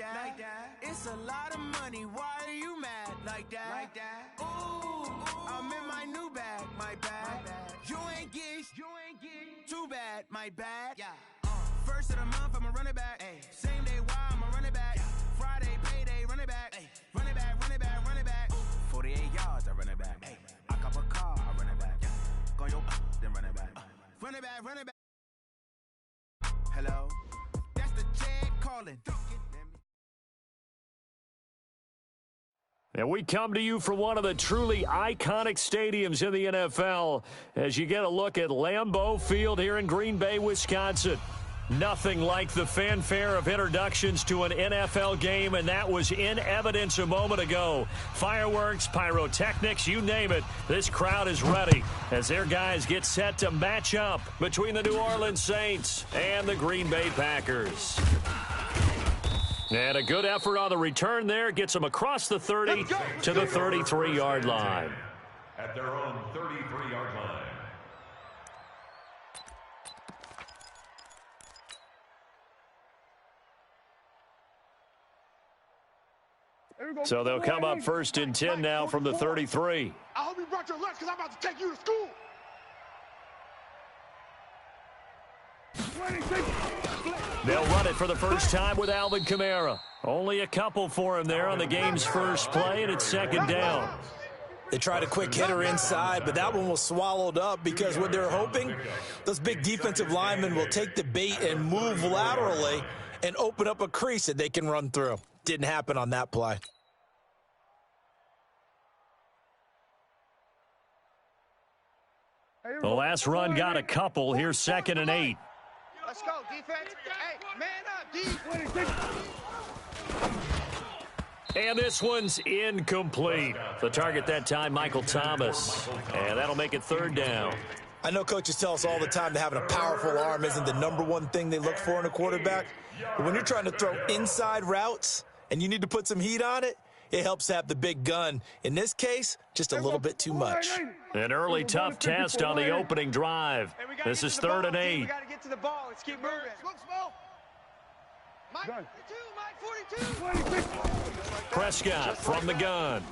that. It's a lot of money. Why are you mad like that? Ooh, I'm in my new bag, my bad. You ain't get too bad, my bad. First of the month, I'ma run it back. Same day, why I'ma run it back. Friday, payday, run it back. Run it back, run it back, run it back. 48 yards, I run it back. I cop a car, I run it back. Go yo, then run it back. Run it back, run it back. Hello, that's the Chad calling. And we come to you from one of the truly iconic stadiums in the NFL as you get a look at Lambeau Field here in Green Bay, Wisconsin. Nothing like the fanfare of introductions to an NFL game, and that was in evidence a moment ago. Fireworks, pyrotechnics, you name it. This crowd is ready as their guys get set to match up between the New Orleans Saints and the Green Bay Packers. And a good effort on the return there gets them across the 30 to the 33-yard line. At their own 33-yard line. So they'll come up 1st and 10 now from the 33. I hope you brought your lunch because I'm about to take you to school. They'll run it for the first time with Alvin Kamara. Only a couple for him there on the game's first play, and it's 2nd down. They tried a quick hitter inside, but that one was swallowed up because what they're hoping, those big defensive linemen will take the bait and move laterally and open up a crease that they can run through. Didn't happen on that play. The last run got a couple. Here's 2nd and 8. Let's go, defense. Hey, man up, defense. And this one's incomplete. The target that time, Michael Thomas. And that'll make it 3rd down. I know coaches tell us all the time that having a powerful arm isn't the #1 thing they look for in a quarterback. But when you're trying to throw inside routes and you need to put some heat on it, it helps to have the big gun. In this case, just a little bit too much. An early tough test on the opening drive. This is 3rd and 8. We got to get to the ball. Let's keep moving. Mike 42. Prescott from the gun.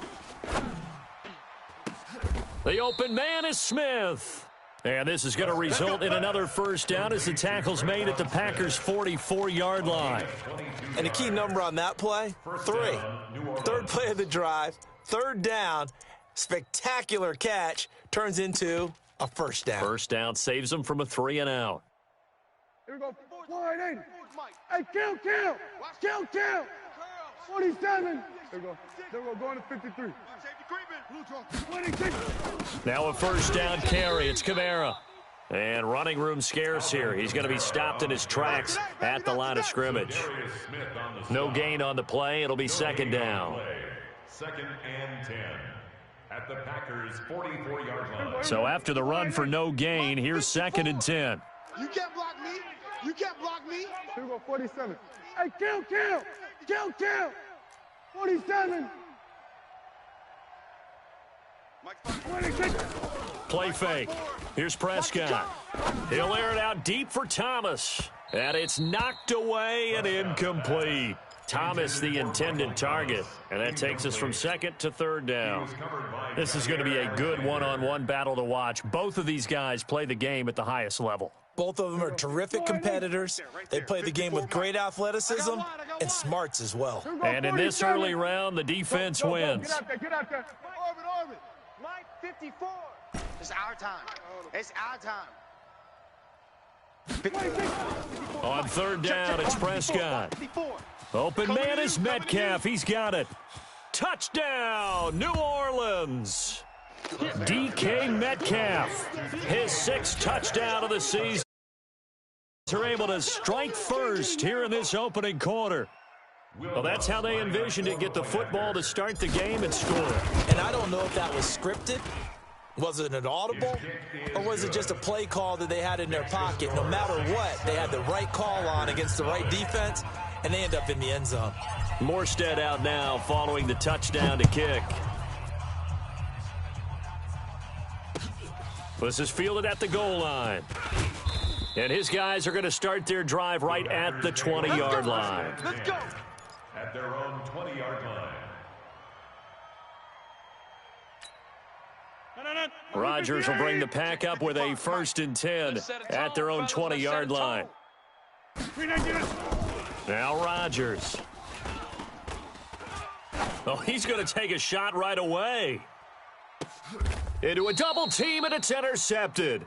The open man is Smith. And this is going to result in another 1st down as the tackle's made at the Packers' 44-yard line. And the key number on that play, 3. 3rd play of the drive, 3rd down, spectacular catch, turns into a 1st down. 1st down saves them from a 3 and out. Here we go. Wide 8. Hey, kill. 47. There we go. Going to 53. Now a 1st down carry. It's Kamara. And running room scarce here. He's going to be stopped in his tracks at the line of scrimmage. No gain on the play. It'll be 2nd down. 2nd and 10 at the Packers' 44-yard line. So after the run for no gain, here's 2nd and 10. You can't block me. Here we go, 47. Hey, kill. 47. Play fake. Here's Prescott. He'll air it out deep for Thomas. And it's knocked away and incomplete. Thomas, the intended target. And that takes us from 2nd to 3rd down. This is going to be a good one-on-one battle to watch. Both of these guys play the game at the highest level. Both of them are terrific competitors. They play the game with great athleticism and smarts as well. And in this early round, the defense wins. Get out there. Orbit. Mike, 54. It's our time. On 3rd down, it's Prescott. Open man is Metcalf. He's got it. Touchdown, New Orleans. DK Metcalf, his 6th touchdown of the season. They're able to strike first here in this opening quarter. Well, that's how they envisioned it, get the football to start the game and score. And I don't know if that was scripted. Was it an audible? Or was it just a play call that they had in their pocket? No matter what, they had the right call on against the right defense, and they end up in the end zone. Morstead out now following the touchdown to kick. This is fielded at the goal line. And his guys are going to start their drive right at the 20-yard line. Let's go. at their own 20-yard line. Rodgers will bring the pack up with a 1st and 10 at their own 20-yard line. Now Rodgers. Oh, he's going to take a shot right away. Into a double team, and it's intercepted.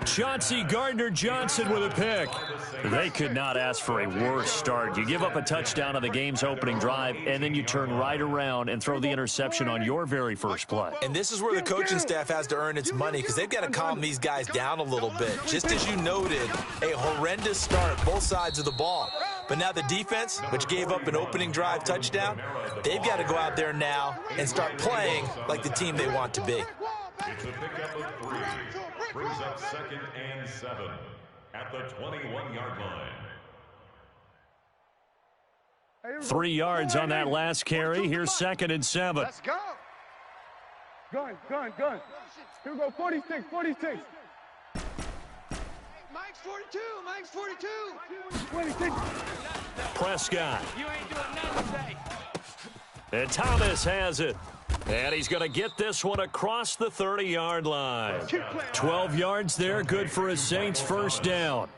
Chauncey Gardner-Johnson with a pick. They could not ask for a worse start. You give up a touchdown on the game's opening drive, and then you turn right around and throw the interception on your very first play. And this is where the coaching staff has to earn its money, because they've got to calm these guys down a little bit. Just as you noted, a horrendous start, both sides of the ball. But now the defense, which gave up an opening drive touchdown, they've got to go out there now and start playing like the team they want to be. It's a pickup of 3. Brings up 2nd and 7 at the 21-yard line. 3 yards on that last carry. Here's 2nd and 7. Let's go. Gun. Here we go, 46. Mike's 42. Mike's 42. 26. Prescott. You ain't doing nothing today. And Thomas has it. And he's going to get this one across the 30-yard line. 12 yards there, good for a Saints first down.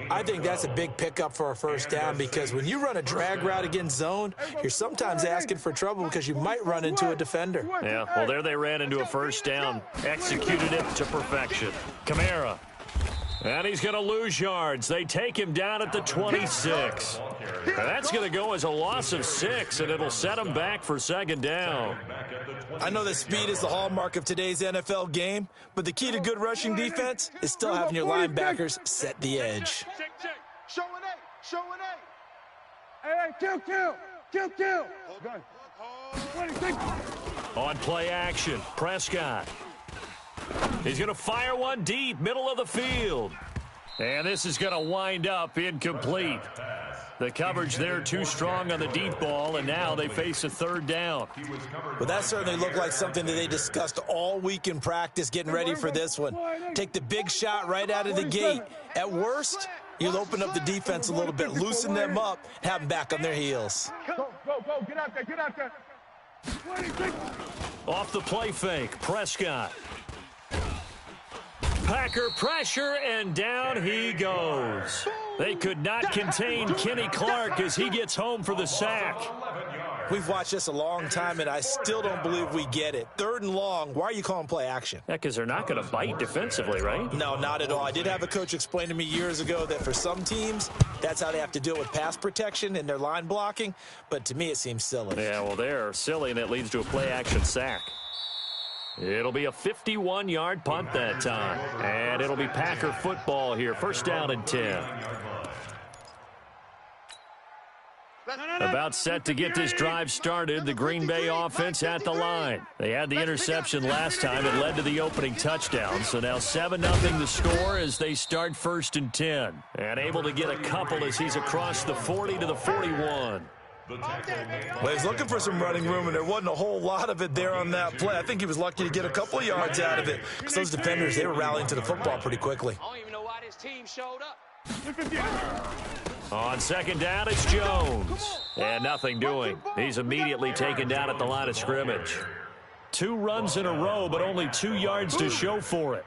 I think that's a big pickup for a first down, because when you run a drag route against zone, you're sometimes asking for trouble because you might run into a defender. Yeah, well, there they ran into a first down. Executed it to perfection. Kamara. And he's going to lose yards. They take him down at the 26. And that's going to go as a loss of 6, and it'll set him back for 2nd down. I know that speed is the hallmark of today's NFL game, but the key to good rushing defense is still having your linebackers set the edge. Show an 8. Show an 8. Hey, kill. Gun. 26. On play action, Prescott. He's going to fire one deep, middle of the field. And this is going to wind up incomplete. The coverage there too strong on the deep ball, and now they face a 3rd down. Well, that certainly looked like something that they discussed all week in practice, getting ready for this one. Take the big shot right out of the gate. At worst, you'll open up the defense a little bit, loosen them up, have them back on their heels. Go. Get out there. 26. Off the play fake, Prescott. Packer pressure, and down he goes. They could not contain Kenny Clark as he gets home for the sack. We've watched this a long time, and I still don't believe we get it. 3rd and long, why are you calling play action? Yeah, because they're not going to bite defensively, right? No, not at all. I did have a coach explain to me years ago that for some teams, that's how they have to deal with pass protection and their line blocking, but to me it seems silly. Yeah, well, they're silly, and it leads to a play action sack. It'll be a 51-yard punt that time, and it'll be Packer football here. 1st down and 10. About set to get this drive started, the Green Bay offense at the line. They had the interception last time. It led to the opening touchdown. So now 7-0 the score as they start 1st and 10. And able to get a couple as he's across the 40 to the 41. Well, he's looking for some running room, and there wasn't a whole lot of it there on that play. I think he was lucky to get a couple of yards out of it, because those defenders, they were rallying to the football pretty quickly. I don't even know why this team showed up. On 2nd down, it's Jones. And nothing doing. He's immediately taken down at the line of scrimmage. 2 runs in a row, but only 2 yards to show for it.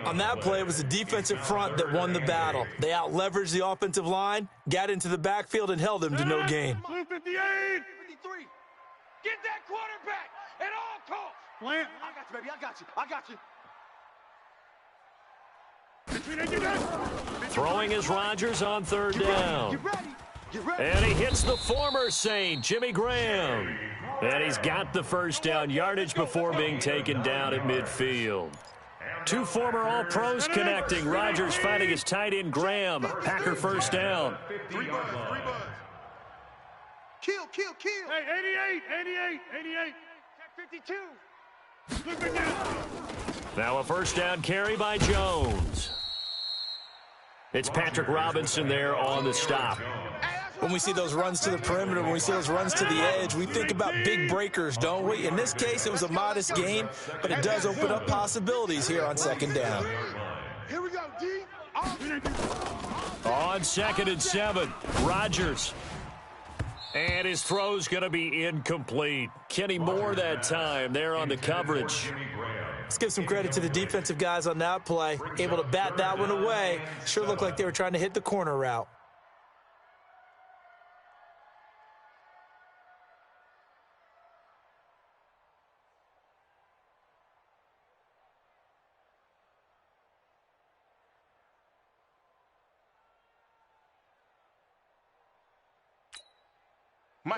On that play, it was the defensive front that won the battle. They out-leveraged the offensive line, got into the backfield, and held them to no gain. 58. 53. Get that quarterback at all costs. Plant. I got you, baby. I got you. Throwing is Rodgers on 3rd down. You ready? And he hits the former Saint, Jimmy Graham. And he's got the 1st down yardage before being taken down at midfield. 2 former All-Pros connecting. Rodgers fighting his tight end Graham. Packer 1st down. 3 buds. Kill. Hey, 88. Check 52. Now a 1st down carry by Jones. It's Patrick Robinson there on the stop. When we see those runs to the perimeter, when we see those runs to the edge, we think about big breakers, don't we? In this case, it was a modest gain, but it does open up possibilities here on 2nd down. Here we go, D. On 2nd and 7, Rodgers. And his throw's going to be incomplete. Kenny Moore that time there on the coverage. Let's give some credit to the defensive guys on that play. Able to bat that one away. Sure looked like they were trying to hit the corner route.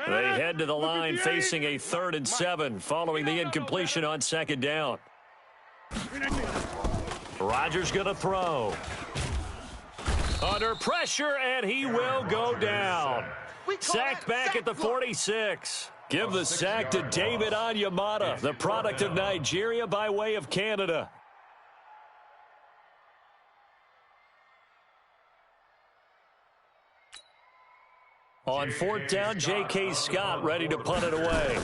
They head to the line facing a 3rd and 7 following the incompletion on 2nd down. Rodgers going to throw. Under pressure, and he will go down. Sacked back at the 46. Give the sack to David Onyemata, the product of Nigeria by way of Canada. On 4th down, J.K. Scott ready to punt it away.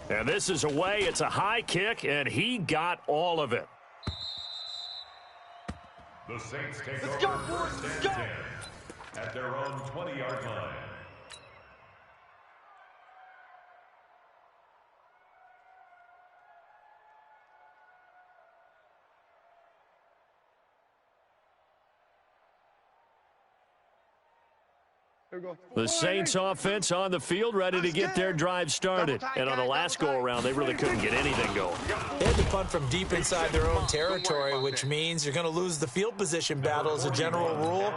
And this is away. It's a high kick, and he got all of it. The Saints take over 1st and 10 at their own 20-yard line. The Saints offense on the field ready to get their drive started. And on the last go-around, they really couldn't get anything going. They had to punt from deep inside their own territory, which means you're going to lose the field position battle as a general rule.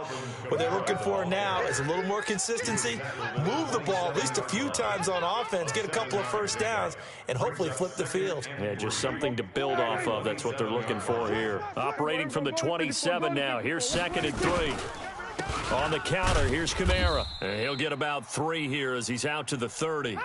What they're looking for now is a little more consistency, move the ball at least a few times on offense, get a couple of first downs, and hopefully flip the field. Yeah, just something to build off of. That's what they're looking for here. Operating from the 27 now. Here's 2nd and 3. On the counter, here's Kamara. And he'll get about 3 here as he's out to the 30.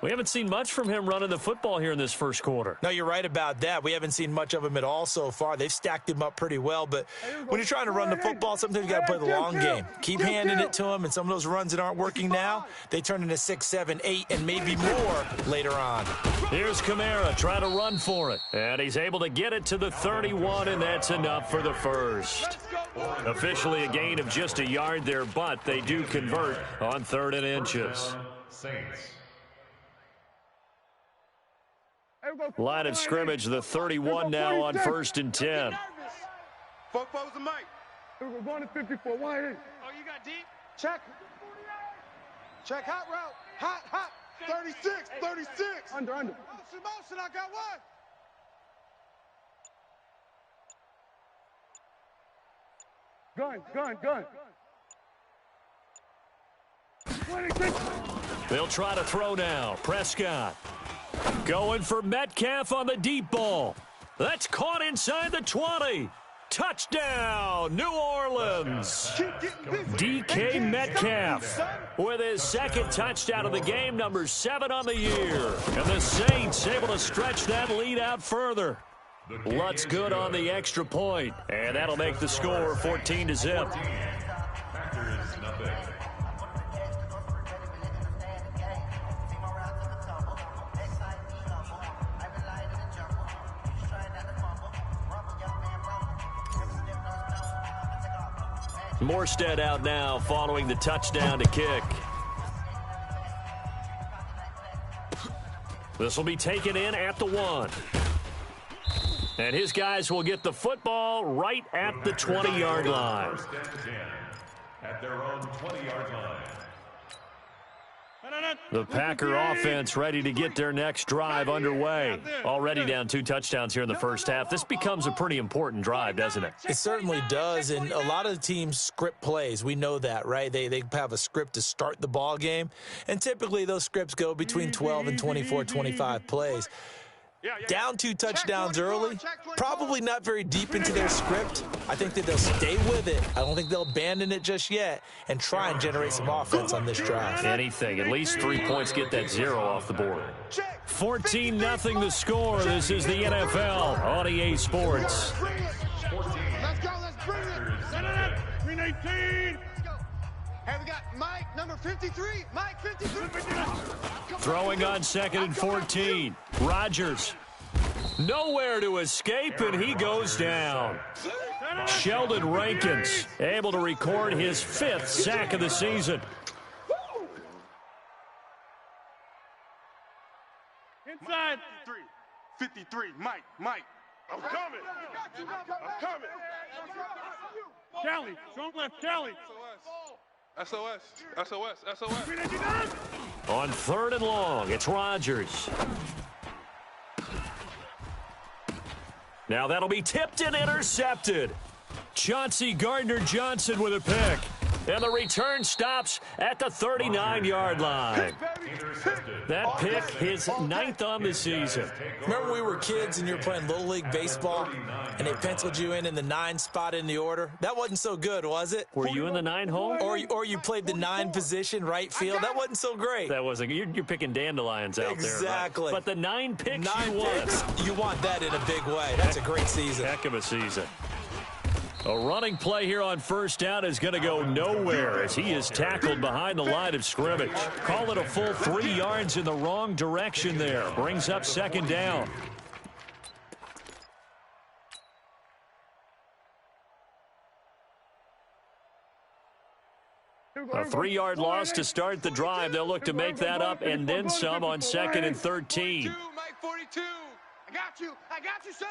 We haven't seen much from him running the football here in this first quarter. No, you're right about that. We haven't seen much of him at all so far. They've stacked him up pretty well, but when you're trying to run the football, sometimes you got to play the long game. Keep handing it to him, and some of those runs that aren't working now, they turn into 6, 7, 8, and maybe more later on. Here's Kamara trying to run for it, and he's able to get it to the 31, and that's enough for the first. Officially a gain of just a yard there, but they do convert on 3rd and inches. Saints. Line of scrimmage, the 31 now on 1st and 10. Foes the mic. We're going to 54. 1-8. Oh, you got deep? Check. Check hot route. Hot. 36. Under. Motion, I got one. Gun. 26. They'll try to throw now. Prescott going for Metcalf on the deep ball. That's caught inside the 20. Touchdown, New Orleans. DK Metcalf with his 2nd touchdown of the game, number 7 on the year. And the Saints able to stretch that lead out further. Lutz good on the extra point, and that'll make the score 14-0. Packers nothing. Morstead out now following the touchdown to kick. This will be taken in at the 1. And his guys will get the football right at the 20-yard line. 1st and 10 at their own 20-yard line. The Packer offense ready to get their next drive underway. Already down 2 touchdowns here in the first half. This becomes a pretty important drive, doesn't it? It certainly does, and a lot of the teams script plays. We know that, right? They have a script to start the ball game, and typically those scripts go between 12 and 24, 25 plays. Down 2 touchdowns early, probably not very deep into their script. I think that they'll stay with it. I don't think they'll abandon it just yet and try and generate some offense on this drive. Anything. At least 3 points get that 0 off the board. 14-0 the score. This is the NFL on EA Sports. Let's go. Let's bring it. Green 18. Hey, we got Mike, number 53. Mike, 53. Throwing on 2nd and 14. Rodgers. Nowhere to escape, and he goes down. Sheldon Rankins able to record his 5th sack of the season. Inside. 53. Mike. I'm coming. I'm coming. Kelly, strong left, Kelly. SOS. On 3rd and long, it's Rodgers. Now that'll be tipped and intercepted. Chauncey Gardner-Johnson with a pick. And the return stops at the 39-yard line. That pick, his 9th on the season. Remember we were kids and you were playing Little League Baseball and they penciled you in the 9 spot in the order? That wasn't so good, was it? Were you in the 9 hole? Or you played the 9 position, right field? That wasn't so great. That wasn't. You're picking dandelions out there. Exactly. Right? But the 9 picks 9 you picks, you want that in a big way. That's a great season. Heck of a season. A running play here on 1st down is going to go nowhere as he is tackled behind the line of scrimmage. Call it a full 3 yards in the wrong direction there. Brings up 2nd down. A 3-yard loss to start the drive. They'll look to make that up and then some on 2nd and 13. Mike 42. I got you, son.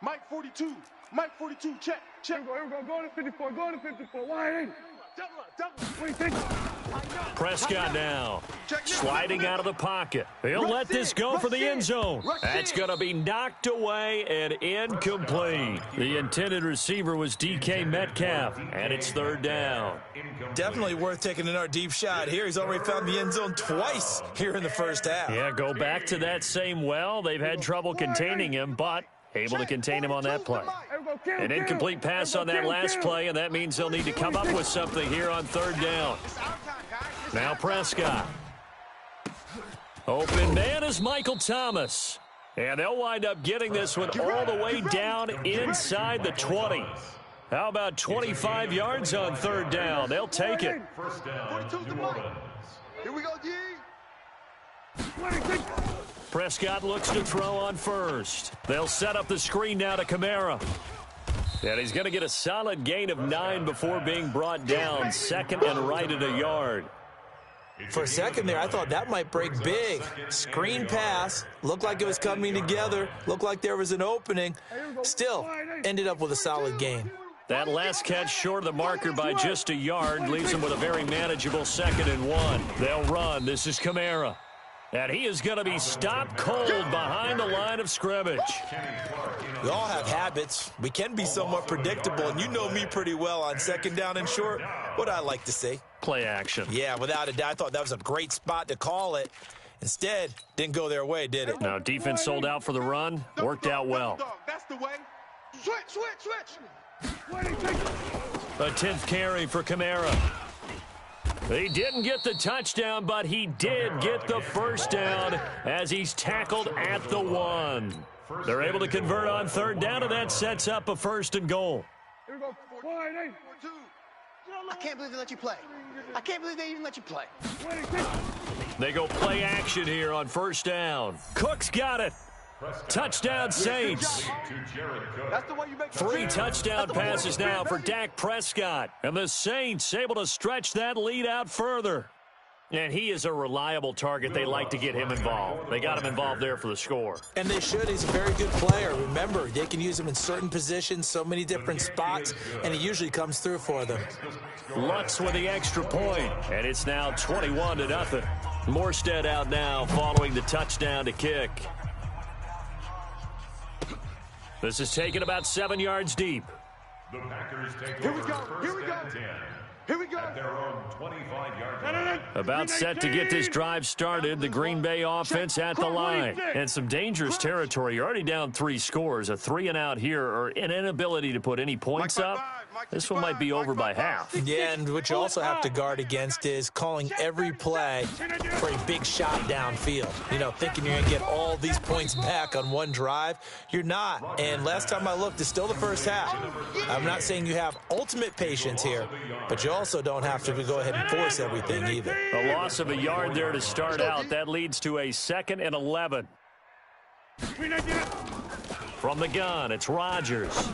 Mike 42. Mike 42. Check. Here we go. Go to 54. Wide 8. Prescott now sliding out of the pocket. He'll let this go for the end zone. That's going to be knocked away and incomplete. The intended receiver was DK Metcalf, and it's 3rd down. Definitely worth taking another deep shot here. He's already found the end zone twice here in the 1st half. Yeah, go back to that same well. They've had trouble containing him, but able to contain him on that play. An incomplete pass on that last play, and that means they'll need to come up with something here on 3rd down. Now Prescott. Open man is Michael Thomas. And they'll wind up getting this one all the way down inside the 20. How about 25 yards on 3rd down? They'll take it. 1st down, New Orleans. Here we go, D. Prescott looks to throw on 1st. They'll set up the screen now to Kamara. And he's going to get a solid gain of 9 before being brought down. 2nd and right at a yard. For a second there, I thought that might break big. Screen pass. Looked like it was coming together. Looked like there was an opening. Still, ended up with a solid gain. That last catch short of the marker by just a yard leaves them with a very manageable 2nd and 1. They'll run. This is Kamara. And he is going to be stopped cold behind the line of scrimmage. We all have habits. We can be somewhat predictable, and you know me pretty well on 2nd down and short. What I like to see. Play action. Yeah, without a doubt. I thought that was a great spot to call it. Instead, didn't go their way, did it? Now, defense sold out for the run. Worked out well. That's the way. Switch. A 10th carry for Kamara. He didn't get the touchdown, but he did get the 1st down as he's tackled at the 1. They're able to convert on 3rd down, and that sets up a 1st and goal. Here we go. Wide 8. I can't believe they let you play. I can't believe they even let you play. They go play action here on 1st down. Cook's got it. Touchdown Saints. 3 touchdown passes now for Dak Prescott. And the Saints able to stretch that lead out further. And he is a reliable target. They like to get him involved. They got him involved there for the score. And they should. He's a very good player. Remember, they can use him in certain positions, so many different spots, and he usually comes through for them. Lutz with the extra point, and it's now 21-0. Morstead out now following the touchdown to kick. This is taken about 7 yards deep. The Packers take Here we over go. 1st and 10 at their own 25-yard line. About set to get this drive started, the Green Bay offense at the line. And some dangerous territory. You're already down 3 scores. A 3-and-out here, or an inability to put any points up. This one might be over by half. Yeah, and what you also have to guard against is calling every play for a big shot downfield. You know, thinking you're going to get all these points back on one drive. You're not. And last time I looked, it's still the 1st half. I'm not saying you have ultimate patience here, but you also don't have to go ahead and force everything either. A loss of a yard there to start out. That leads to a 2nd and 11. From the gun, it's Rodgers.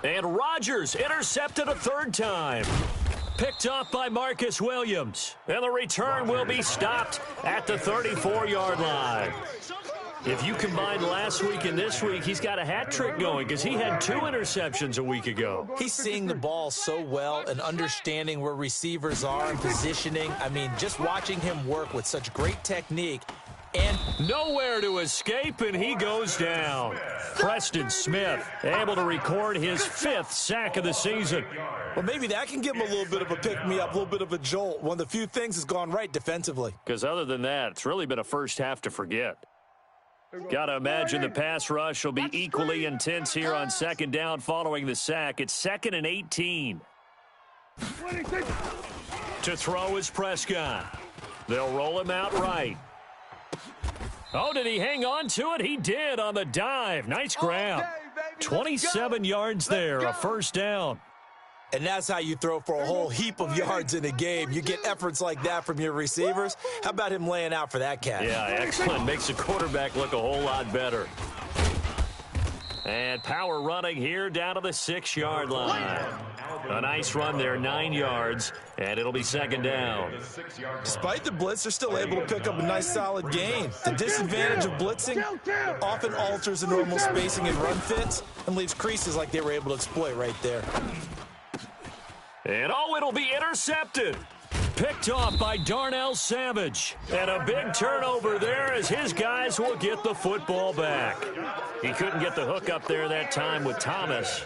And Rodgers intercepted a 3rd time. picked off by Marcus Williams. And the return will be stopped at the 34-yard line. If you combine last week and this week, he's got a hat trick going because he had 2 interceptions a week ago. He's seeing the ball so well and understanding where receivers are and positioning. I mean, just watching him work with such great technique. And nowhere to escape, and he goes down. Preston Smith able to record his 5th sack of the season. Well, maybe that can give him a little bit of a pick-me-up, a little bit of a jolt. One of the few things has gone right defensively. Because other than that, it's really been a first half to forget. Got to imagine the pass rush will be equally intense here on 2nd down following the sack. It's 2nd and 18. To throw is Prescott. They'll roll him out right. Oh, did he hang on to it? He did on the dive. Nice grab. 27 yards there, a first down. And that's how you throw for a whole heap of yards in a game. You get efforts like that from your receivers. How about him laying out for that cat? Yeah, excellent. Makes the quarterback look a whole lot better. And power running here down to the 6-yard line. A nice run there, 9 yards, and it'll be 2nd down. Despite the blitz, they're still able to pick up a nice, solid gain. The disadvantage of blitzing often alters the normal spacing and run fits and leaves creases like they were able to exploit right there. And oh, it'll be intercepted. Picked off by Darnell Savage. And a big turnover there as his guys will get the football back. He couldn't get the hook up there that time with Thomas.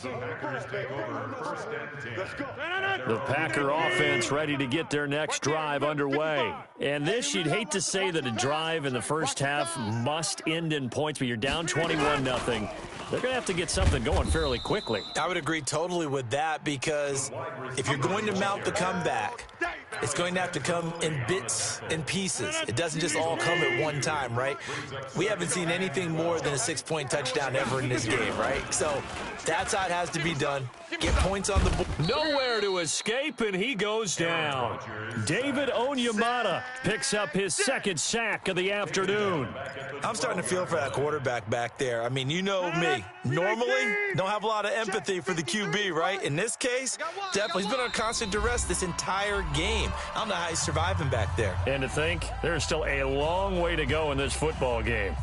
The Packers take over 1st and 10. The Packer offense ready to get their next drive underway. And this, you'd hate to say that a drive in the first half must end in points, but you're down 21-0. They're going to have to get something going fairly quickly. I would agree totally with that because if you're going to mount the comeback, it's going to have to come in bits and pieces. It doesn't just all come at one time, right? We haven't seen anything more than a 6-point touchdown ever in this game, right? So that's how it has to be done. Get points on the board. Nowhere to escape, and he goes down. David Onyemata picks up his 2nd sack of the afternoon. I'm starting to feel for that quarterback back there. I mean, you know me. Normally, don't have a lot of empathy for the QB, right? In this case, definitely. He's been on constant duress this entire game. I don't know how he's surviving back there. And to think, there's still a long way to go in this football game.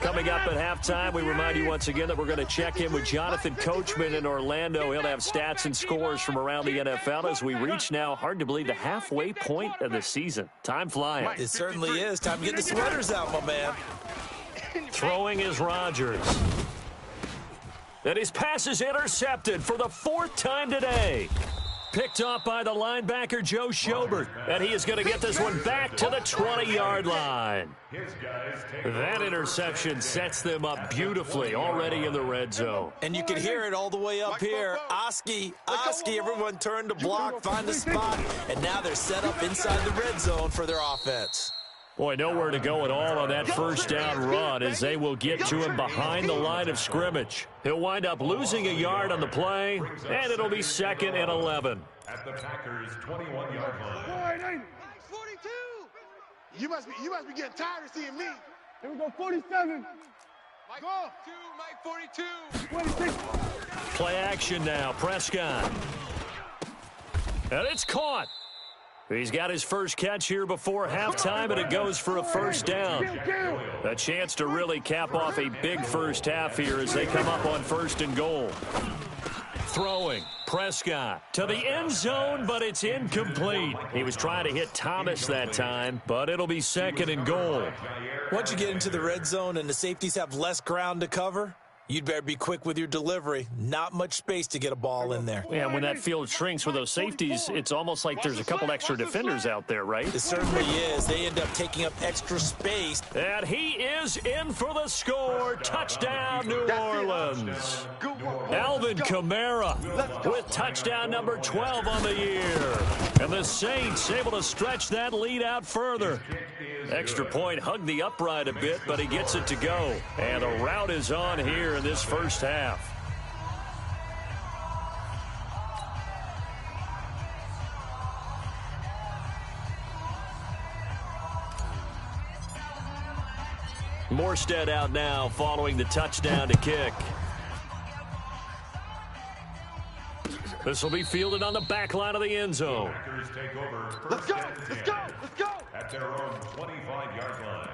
Coming up at halftime, we remind you once again that we're going to check in with Jonathan Coachman in Orlando. He'll have stats and scores from around the NFL as we reach now, hard to believe, the halfway point of the season. Time flying. It certainly is. Time to get the sweaters out, my man. Throwing is Rodgers. And his pass is intercepted for the 4th time today. Picked off by the linebacker, Joe Schobert. And he is going to get this one back to the 20-yard line. That interception sets them up beautifully already in the red zone. And you can hear it all the way up here. Oski, everyone turned to block, find a spot, and now they're set up inside the red zone for their offense. Boy, nowhere to go at all on that first down run as they will get to him behind the line of scrimmage. He'll wind up losing a yard on the play, and it'll be 2nd and 11. At the Packers' 21-yard line. 42. You must be getting tired of seeing me. Here we go, 47. Mike, go. Mike 42. 26. Play action now, Prescott. And it's caught. He's got his first catch here before halftime, and it goes for a first down. A chance to really cap off a big first half here as they come up on 1st and goal. Throwing, Prescott to the end zone, but it's incomplete. He was trying to hit Thomas that time, but it'll be 2nd and goal. Once you get into the red zone and the safeties have less ground to cover, you'd better be quick with your delivery. Not much space to get a ball in there. Yeah, when that field shrinks with those safeties, it's almost like there's a couple extra defenders out there, right? It certainly is. They end up taking up extra space. And he is in for the score. Touchdown, New Orleans. Alvin Kamara with touchdown number 12 on the year. And the Saints able to stretch that lead out further. Extra point hugged the upright a bit, but he gets it to go. And the route is on here in this first half. Morstead out now following the touchdown to kick. This will be fielded on the back line of the end zone. Packers take over first Let's go. and Let's 10 go. Let's go. at their own 25-yard line.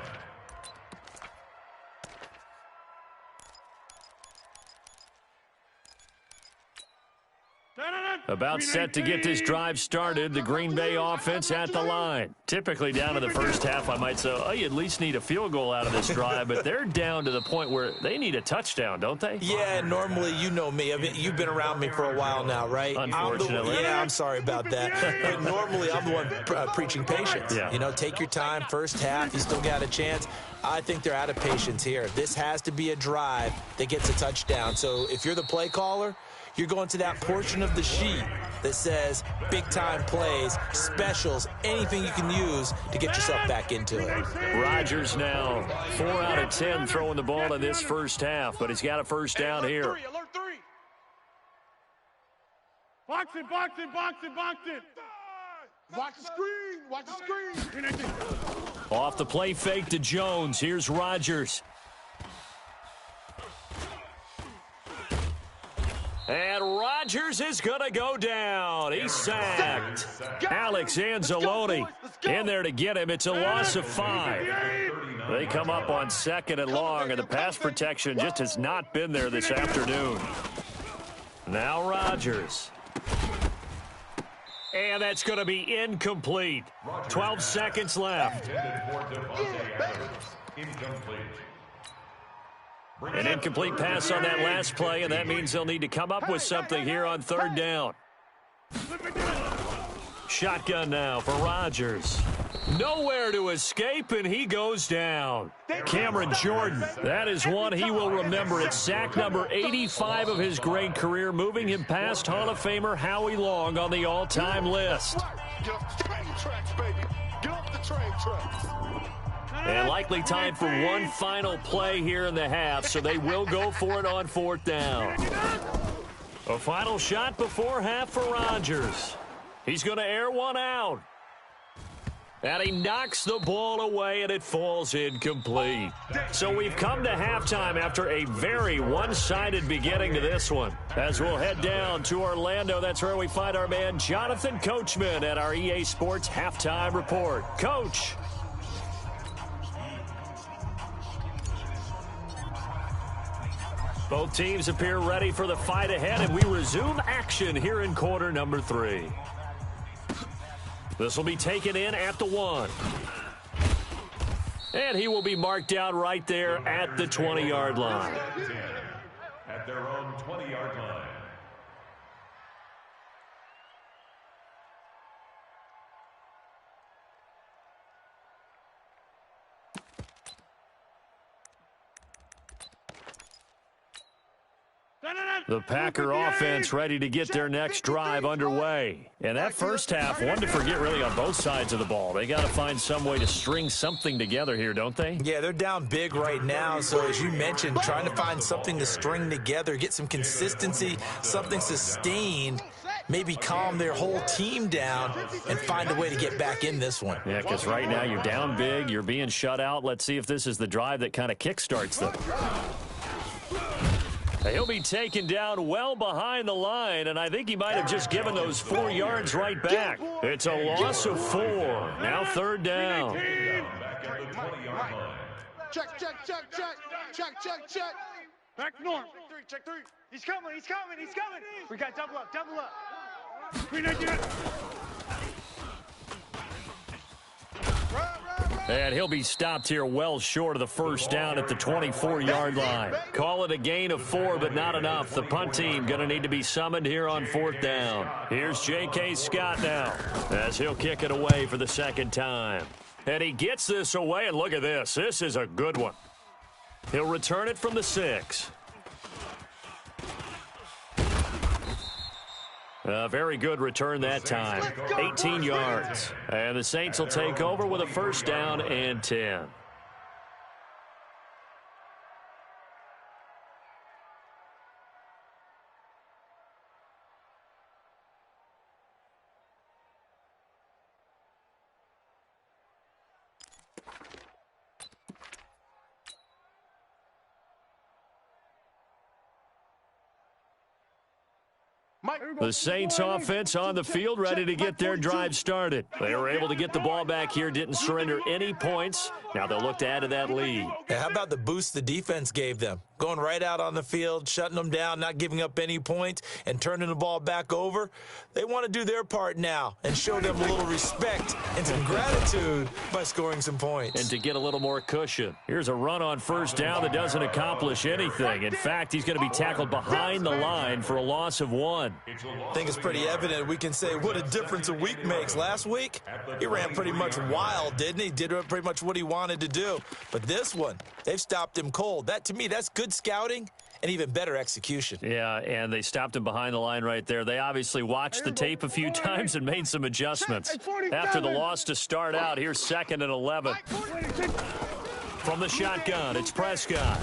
About set to get this drive started, the Green Bay offense at the line. Typically down to the first half, I might say, oh, you at least need a field goal out of this drive, but they're down to the point where they need a touchdown, don't they? Yeah, normally, you know me. You've been around me for a while now, right? Unfortunately. I'm sorry about that. But normally, I'm the one preaching patience. Yeah. You know, take your time, first half, you still got a chance. I think they're out of patience here. This has to be a drive that gets a touchdown. So if you're the play caller, you're going to that portion of the sheet that says big-time plays, specials, anything you can use to get yourself back into it. Rodgers now 4 out of 10 throwing the ball in this first half, but he's got a first down here. Alert 3. Box it, box it, box it, box it. Watch the screen. Watch the screen. Off the play fake to Jones. Here's Rodgers. And Rodgers is going to go down. He's sacked. Alex Anzalone in there to get him. It's a loss of 5. They come up on 2nd and long, and the pass protection just has not been there this afternoon. Now Rodgers. And that's going to be incomplete. 12 seconds left. Incomplete. An incomplete pass on that last play, and that means they'll need to come up with something here on 3rd down. Shotgun now for Rodgers. Nowhere to escape, and he goes down. Cameron Jordan, that is one he will remember. It's sack number 85 of his great career, moving him past Hall of Famer Howie Long on the all-time list. Get off the train tracks, baby. Get off the train tracks. And likely time for one final play here in the half, so they will go for it on 4th down. A final shot before half for Rodgers. He's going to air one out. And he knocks the ball away, and it falls incomplete. So we've come to halftime after a very one-sided beginning to this one. As we'll head down to Orlando, that's where we find our man Jonathan Coachman at our EA Sports Halftime Report. Coach. Both teams appear ready for the fight ahead, and we resume action here in quarter number 3. This will be taken in at the 1. And he will be marked down right there at the 20-yard line. At their own 20-yard line. The Packer offense ready to get their next drive underway. And that first half, one to forget really on both sides of the ball. They got to find some way to string something together here, don't they? Yeah, they're down big right now. So as you mentioned, trying to find something to string together, get some consistency, something sustained, maybe calm their whole team down and find a way to get back in this one. Yeah, because right now you're down big, you're being shut out. Let's see if this is the drive that kind of kickstarts them. He'll be taken down well behind the line, and I think he might have just given those 4 yards right back. It's a loss of 4. Now 3rd down. Check, check, check, check. Check, check, check. Back north. Check 3. He's coming, he's coming, he's coming. We got double up, double up. And he'll be stopped here well short of the first down at the 24-yard line. Call it a gain of 4, but not enough. The punt team going to need to be summoned here on 4th down. Here's J.K. Scott now as he'll kick it away for the 2nd time. And he gets this away, and look at this. This is a good one. He'll return it from the 6. A very good return that time. 18 yards. And the Saints will take over with a first down and 10. The Saints offense on the field, ready to get their drive started. They were able to get the ball back here, didn't surrender any points. Now they'll look to add to that lead. How about the boost the defense gave them? Going right out on the field, shutting them down, not giving up any points, and turning the ball back over. They want to do their part now and show them a little respect and some gratitude by scoring some points. And to get a little more cushion. Here's a run on first down that doesn't accomplish anything. In fact, he's going to be tackled behind the line for a loss of 1. I think it's pretty evident. We can say what a difference a week makes. Last week, he ran pretty much wild, didn't he? Did pretty much what he wanted to do. But this one, they've stopped him cold. That, to me, that's good scouting and even better execution. Yeah, and they stopped him behind the line right there. They obviously watched the tape a few times and made some adjustments. After the loss to start out, here's 2nd and 11. From the shotgun, it's Prescott.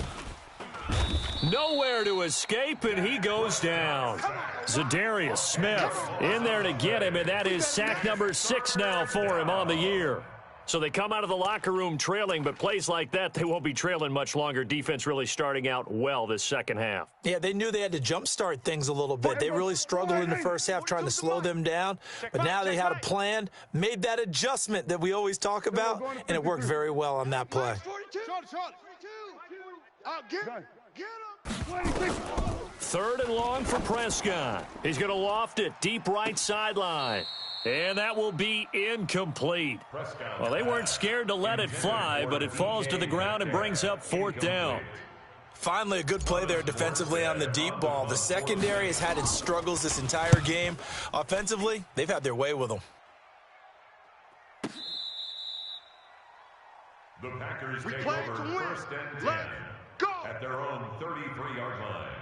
Nowhere to escape, and he goes down. Za'Darius Smith in there to get him, and that is sack number 6 now for him on the year. So they come out of the locker room trailing, but plays like that, they won't be trailing much longer. Defense really starting out well this second half. Yeah, they knew they had to jumpstart things a little bit. They really struggled in the first half trying to slow them down, but now they had a plan, made that adjustment that we always talk about, and it worked very well on that play. Third and long for Prescott. He's going to loft it deep right sideline. And that will be incomplete. Well, they weren't scared to let it fly, but it falls to the ground and brings up 4th down. Finally, a good play there defensively on the deep ball. The secondary has had its struggles this entire game. Offensively, they've had their way with them. The Packers take over 1st and 10 at their own 33-yard line.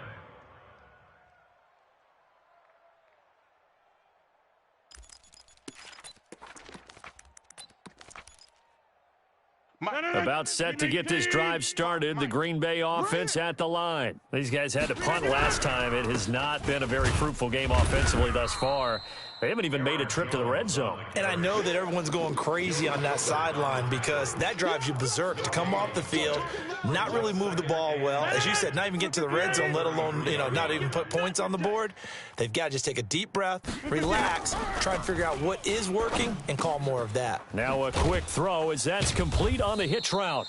About set to get this drive started, the Green Bay offense at the line. These guys had to punt last time. It has not been a very fruitful game offensively thus far. They haven't even made a trip to the red zone. And I know that everyone's going crazy on that sideline because that drives you berserk to come off the field, not really move the ball well. As you said, not even get to the red zone, let alone, not even put points on the board. They've got to just take a deep breath, relax, try and figure out what is working, and call more of that. Now a quick throw as that's complete on the hitch route.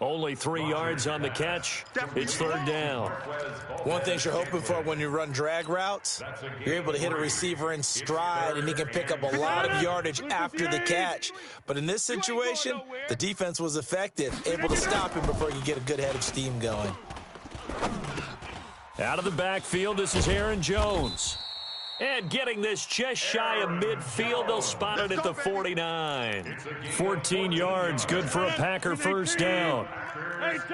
Only 3 yards on the catch. It's 3rd down. One thing you're hoping for when you run drag routes, you're able to hit a receiver in stride, and he can pick up a lot of yardage after the catch. But in this situation, the defense was effective, able to stop him before he could get a good head of steam going. Out of the backfield, this is Aaron Jones. And getting this just shy of midfield, they'll spot it at the 49. 14 yards, good for a Packer first down.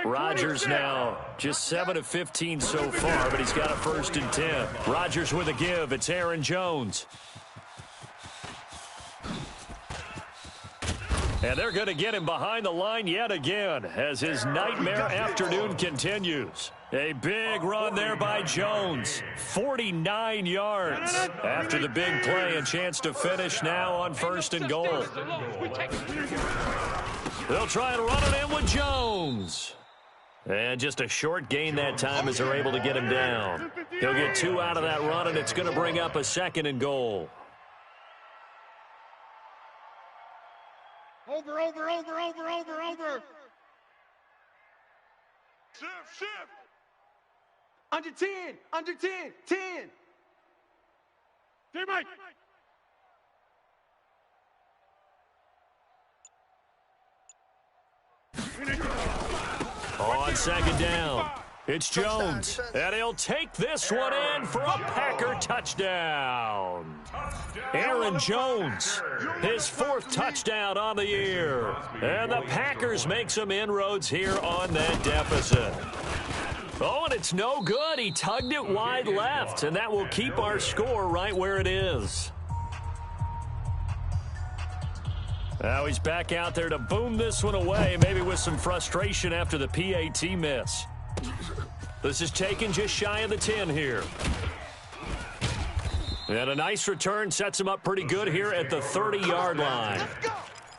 Rodgers now just 7 of 15 so far, but he's got a 1st and 10. Rodgers with a give. It's Aaron Jones. And they're going to get him behind the line yet again as his nightmare afternoon continues. A big run there by Jones. 49 yards after the big play. A chance to finish now on 1st and goal. They'll try and run it in with Jones. And just a short gain that time as they're able to get him down. He'll get 2 out of that run, and it's going to bring up a 2nd and goal. Over. Shift. Under 10. 10. Hey, Mike. On 2nd down, it's Jones, and he'll take this one in for a Packer touchdown. Aaron Jones, his 4th touchdown on the year, and the Packers make some inroads here on that deficit. Oh, and it's no good. He tugged it wide left, and that will keep our score right where it is. Now he's back out there to boom this one away, maybe with some frustration after the PAT miss. This is taken just shy of the 10 here. And a nice return sets him up pretty good here at the 30-yard line.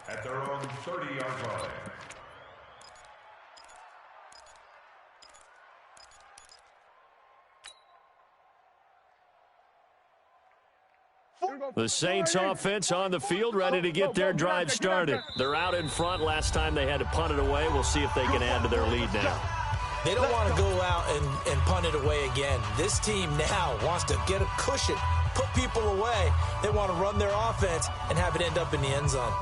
At their own 30-yard line. The Saints offense on the field, ready to get their drive started. They're out in front. Last time they had to punt it away. We'll see if they can add to their lead now. They don't want to go out and punt it away again. This team now wants to get a cushion, put people away. They want to run their offense and have it end up in the end zone.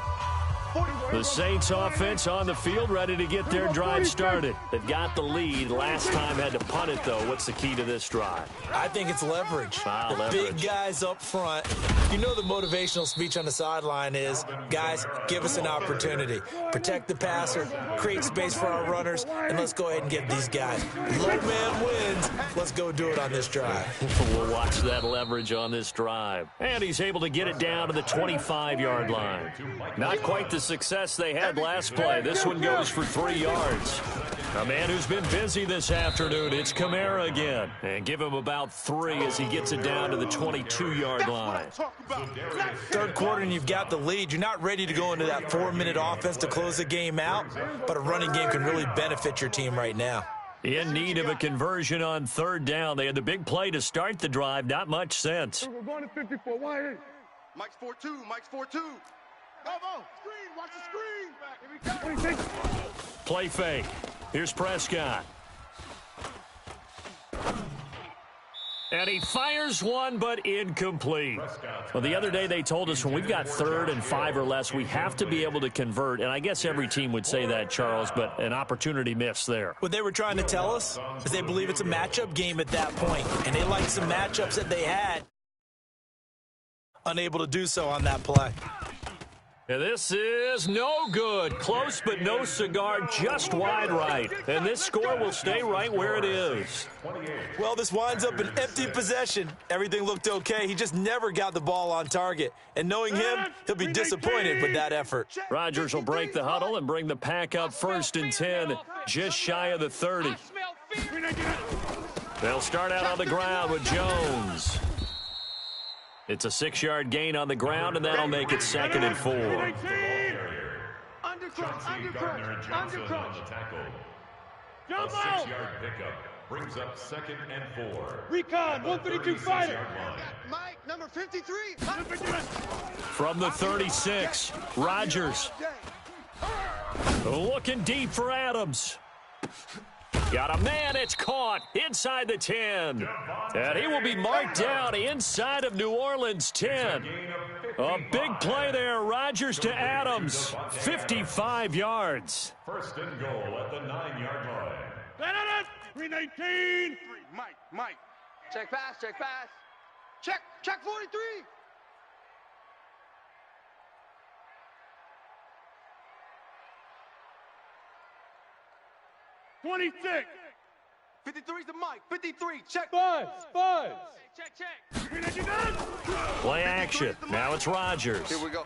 The Saints offense on the field, ready to get their drive started. They've got the lead. Last time had to punt it, though. What's the key to this drive? I think it's leverage. Leverage. Big guys up front. You know the motivational speech on the sideline is, guys, give us an opportunity. Protect the passer, create space for our runners, and let's go ahead and get these guys. Low man wins. Let's go do it on this drive. We'll watch that leverage on this drive. And he's able to get it down to the 25-yard line. Not quite the success they had last play. This one goes for 3 yards. A man who's been busy this afternoon, it's Kamara again. And give him about 3 as he gets it down to the 22-yard line. Third quarter and you've got the lead. You're not ready to go into that 4-minute offense to close the game out, but a running game can really benefit your team right now. In need of a conversion on third down. They had the big play to start the drive. Not much sense. We're going to 54. Why? Mike's 4-2. Mike's 4-2. Go. Screen. Watch the screen. Here we go. Play fake. Here's Prescott. And he fires one, but incomplete. Well, the other day they told us when we've got 3rd and 5 or less, we have to be able to convert. And I guess every team would say that, Charles, but an opportunity missed there. What they were trying to tell us is they believe it's a matchup game at that point, and they liked some matchups that they had. Unable to do so on that play. And this is no good. Close, but no cigar, just wide right. And this score will stay right where it is. Well, this winds up an empty possession. Everything looked okay. He just never got the ball on target. And knowing him, he'll be disappointed with that effort. Rodgers will break the huddle and bring the pack up 1st and 10, just shy of the 30. They'll start out on the ground with Jones. It's a 6-yard gain on the ground, and that'll make it 2nd and 4. Gardner-Johnson on the tackle. A 6-yard pickup brings up 2nd and 4. Recon, 132 fighter. Mike, number 53. From the 36, Rodgers. Looking deep for Adams. Got a man, it's caught inside the 10. And he will be marked down inside of New Orleans 10. A big play there, Rodgers to Adams, 55 yards. 1st and goal at the 9-yard line. 319. Mike. Check pass. Check 43. $26. 53's to Mike. 53. Check. Buzz. Check. Play action. Now it's Rodgers. Here we go.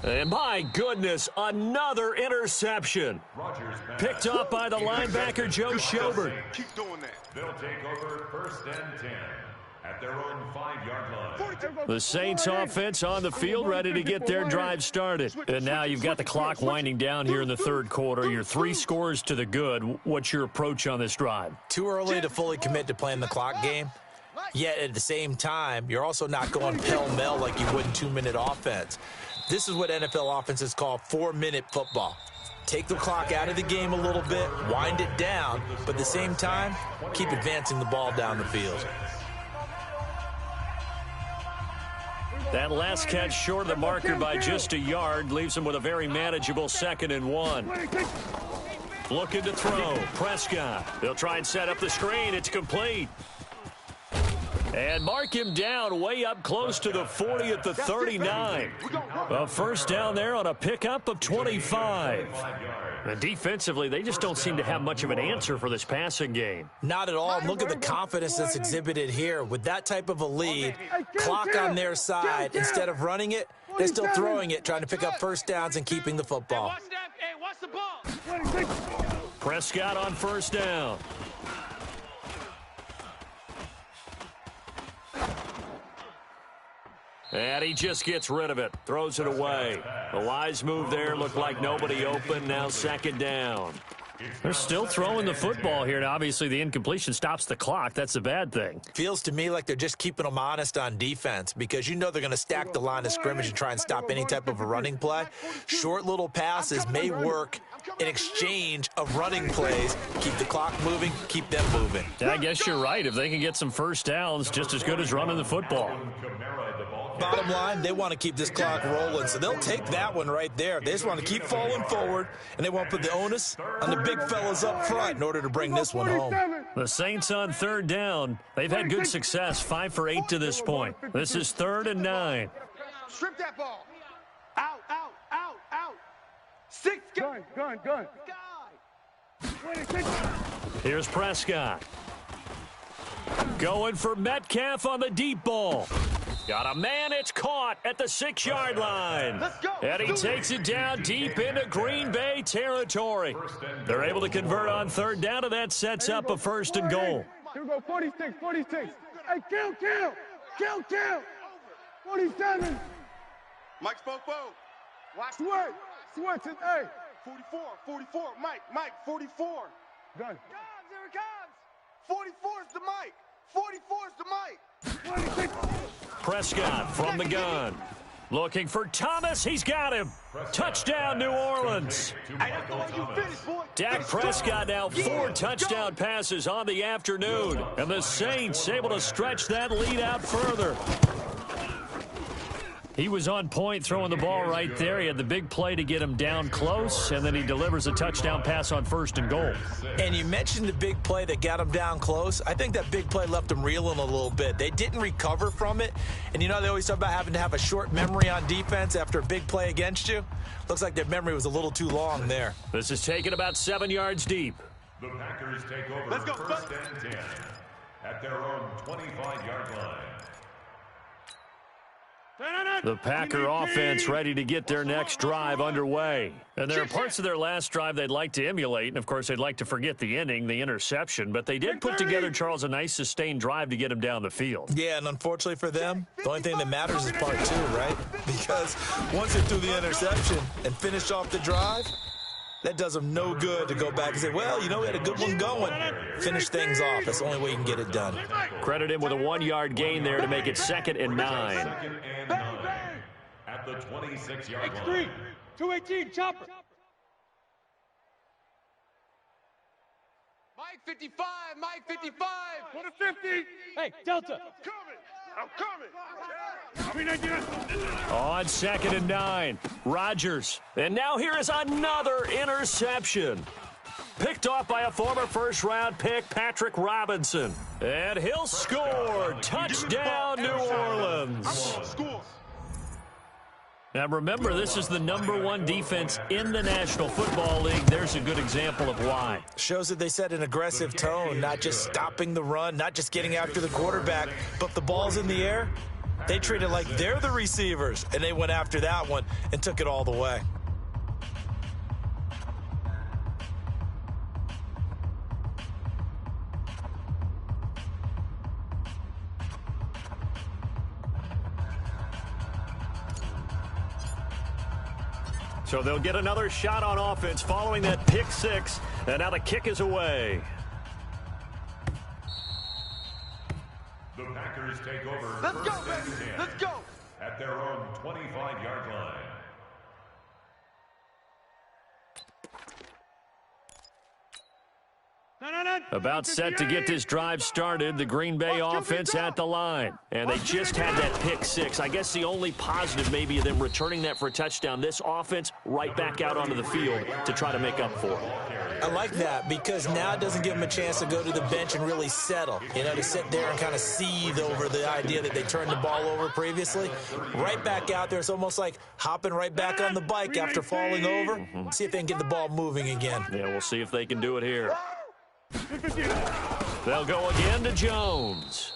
And my goodness, another interception. Picked up by the linebacker, Joe Schobert. Keep doing that. They'll take over 1st and 10 at their own 5-yard line. The Saints offense on the field, ready to get their drive started. And now you've got the clock winding down here in the 3rd quarter. You're 3 scores to the good. What's your approach on this drive? Too early to fully commit to playing the clock game. Yet at the same time, you're also not going pell-mell like you would in 2-minute offense. This is what NFL offenses call 4-minute football. Take the clock out of the game a little bit, wind it down, but at the same time, keep advancing the ball down the field. That last catch short of the marker by just a yard leaves him with a very manageable 2nd and 1. Looking to throw. Prescott. They'll try and set up the screen. It's complete. And mark him down way up close to the 40 at the 39. A 1st down there on a pickup of 25. And defensively, they just don't seem to have much of an answer for this passing game. Not at all. Look at the confidence that's exhibited here. With that type of a lead, clock on their side, instead of running it, they're still throwing it, trying to pick up 1st downs and keeping the football. Watch the ball. Prescott on 1st down. And he just gets rid of it, throws it away. A wise move there, looked like nobody open, now 2nd down. They're still throwing the football here, and obviously the incompletion stops the clock. That's a bad thing. Feels to me like they're just keeping them honest on defense because you know they're going to stack the line of scrimmage and try and stop any type of a running play. Short little passes may work in exchange of running plays. Keep the clock moving, keep them moving. Yeah, I guess you're right. If they can get some first downs, just as good as running the football. Bottom line, they want to keep this clock rolling, so they'll take that one right there. They just want to keep falling forward, and they want to put the onus on the big fellas up front in order to bring this one home. The Saints on third down. They've had good success, 5 for 8 to this point. This is 3rd and 9. Strip that ball. Out. 6. Gun. 26. Here's Prescott. Going for Metcalf on the deep ball. Got a man, it's caught at the 6-yard line. Let's go. And he takes it down deep into Green Bay territory. They're able to convert on third down, and that sets up a 1st and goal. Here we go, 46. Hey, kill. 47. Mike Spofo. Watch. Switch it, hey. 44. Mike, 44. Gun. Here it comes. 44 is the Mike. 44 is the Mike. 26. Prescott from the gun. Looking for Thomas. He's got him. Touchdown, New Orleans. Hey, that's the way you finish, boy. Dak Prescott now 4 touchdown passes on the afternoon. And the Saints able to stretch that lead out further. He was on point throwing the ball right there. He had the big play to get him down close, and then he delivers a touchdown pass on 1st and goal. And you mentioned the big play that got him down close. I think that big play left him reeling a little bit. They didn't recover from it. And you know they always talk about having to have a short memory on defense after a big play against you. Looks like their memory was a little too long there. This is taken about 7 yards deep. The Packers take over Let's go, 1st and 10 at their own 25-yard line. The Packer offense ready to get their next drive underway. And there are parts of their last drive they'd like to emulate. And, of course, they'd like to forget the inning, the interception. But they did put together, Charles, a nice sustained drive to get him down the field. Yeah, and unfortunately for them, the only thing that matters is part 2, right? Because once they threw the interception and finished off the drive, that does them no good to go back and say, well, you know, we had a good one going. Finish things off. That's the only way you can get it done. Credit him with a 1-yard gain there to make it 2nd and 9. 2nd and 9 at the 26-yard line. 218, chopper. Mike 55. Go to 50. Hey, Delta. I'm coming. On 2nd and 9, Rodgers. And now here is another interception. Picked off by a former first-round pick, Patrick Robinson. And he'll score. Touchdown, New Orleans. Score. Now remember, this is the #1 defense in the National Football League. There's a good example of why. Shows that they set an aggressive tone, not just stopping the run, not just getting after the quarterback, but if the ball's in the air, they treat it like they're the receivers, and they went after that one and took it all the way. So they'll get another shot on offense following that pick 6, and now the kick is away. The Packers take over. Let's go, 1st and baby. 10 Let's go. at their own 25-yard line. About set to get this drive started, the Green Bay offense at the line. And they just had that pick 6. I guess the only positive maybe of them returning that for a touchdown. This offense right back out onto the field to try to make up for it. I like that because now it doesn't give them a chance to go to the bench and really settle. You know, to sit there and kind of seethe over the idea that they turned the ball over previously. Right back out there. It's almost like hopping right back on the bike after falling over. See if they can get the ball moving again. Yeah, we'll see if they can do it here. They'll go again to Jones.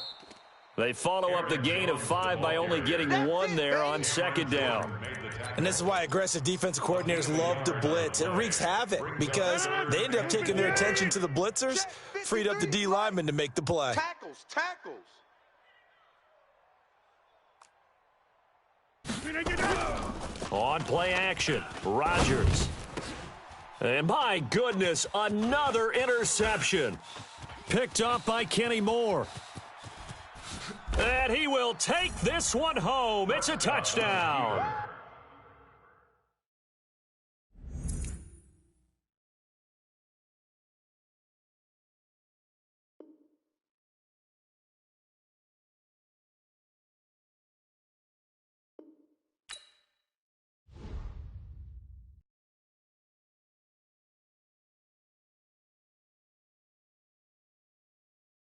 They follow up the gain of 5 by only getting 1 there on 2nd down. And this is why aggressive defensive coordinators love to blitz. It wreaks havoc because they end up taking their attention to the blitzers, freed up the D lineman to make the play. Tackles. On play action, Rodgers. And my goodness, another interception. Picked up by Kenny Moore. And he will take this one home. It's a touchdown.